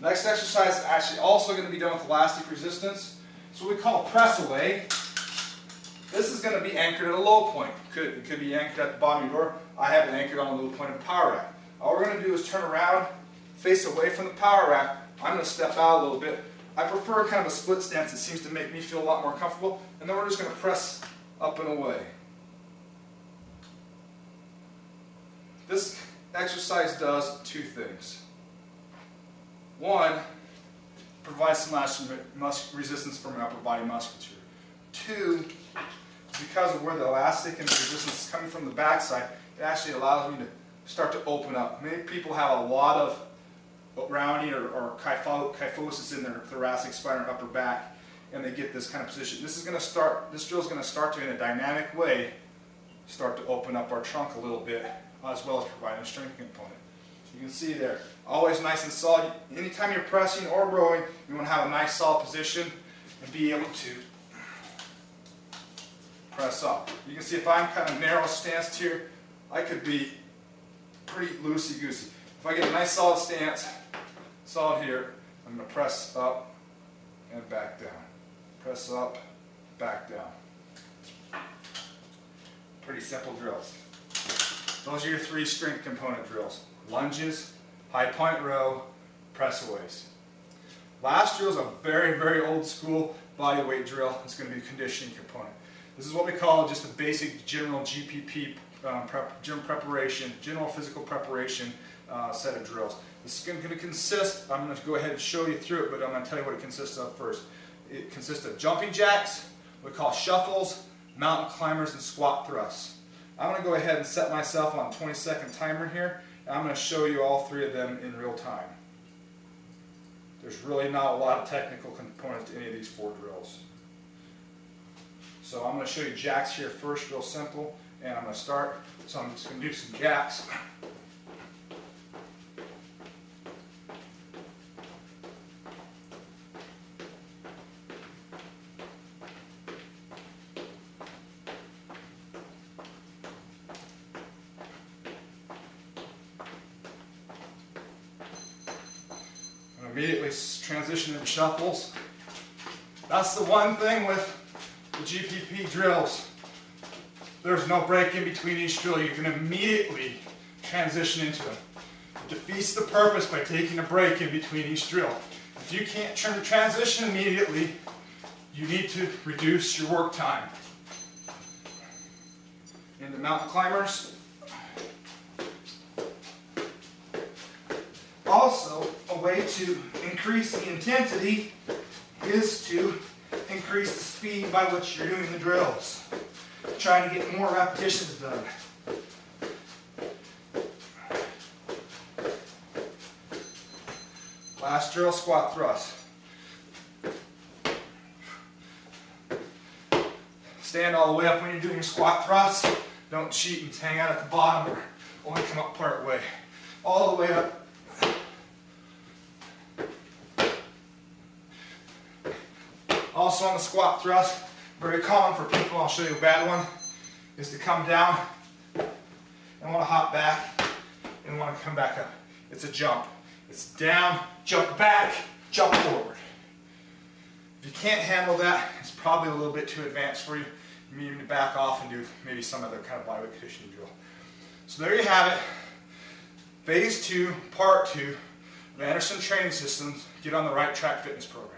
Next exercise is actually also going to be done with elastic resistance. It's what we call a press away. This is going to be anchored at a low point. It could be anchored at the bottom of your door. I have it anchored on the low point of the power rack. All we're going to do is turn around, face away from the power rack. I'm going to step out a little bit. I prefer kind of a split stance. It seems to make me feel a lot more comfortable. And then we're just going to press up and away. This exercise does two things. One, provides some resistance from your upper body musculature. Two, because of where the elastic and the resistance is coming from the backside, it actually allows me to start to open up. Many people have a lot of rounding or kyphosis in their thoracic spine or upper back, and they get this kind of position. This drill is going to start to, in a dynamic way, start to open up our trunk a little bit, as well as providing a strength component. So you can see there, always nice and solid. Anytime you're pressing or rowing, you want to have a nice solid position and be able to press up. You can see if I'm kind of narrow stance here, I could be pretty loosey-goosey. If I get a nice solid stance, solid here, I'm going to press up and back down. Press up, back down. Pretty simple drills. Those are your three strength component drills. Lunges, high point row, press aways. Last drill is a very, very old school body weight drill. It's going to be a conditioning component. This is what we call just a basic general GPP general physical preparation set of drills. This is going to consist, I'm going to go ahead and show you through it, but I'm going to tell you what it consists of first. It consists of jumping jacks, what we call shuffles, mountain climbers, and squat thrusts. I'm going to go ahead and set myself on a 20-second timer here, and I'm going to show you all three of them in real time. There's really not a lot of technical components to any of these four drills. So I'm going to show you jacks here first, real simple, and I'm going to start. So I'm just going to do some jacks. Immediately transition into shuffles. That's the one thing with the GPP drills. There's no break in between each drill. You can immediately transition into them. It defeats the purpose by taking a break in between each drill. If you can't transition immediately, you need to reduce your work time. Into mountain climbers. Also, a way to increase the intensity is to increase the speed by which you're doing the drills. Trying to get more repetitions done. Last drill, squat thrust. Stand all the way up when you're doing your squat thrust. Don't cheat and hang out at the bottom or only come up part way. All the way up. Also on the squat thrust, very common for people, I'll show you a bad one, is to come down and want to hop back and want to come back up. It's a jump. It's down, jump back, jump forward. If you can't handle that, it's probably a little bit too advanced for you. You need to back off and do maybe some other kind of bodyweight conditioning drill. So there you have it. Phase 2, Part 2 of Anderson Training Systems Get on the Right Track Fitness Program.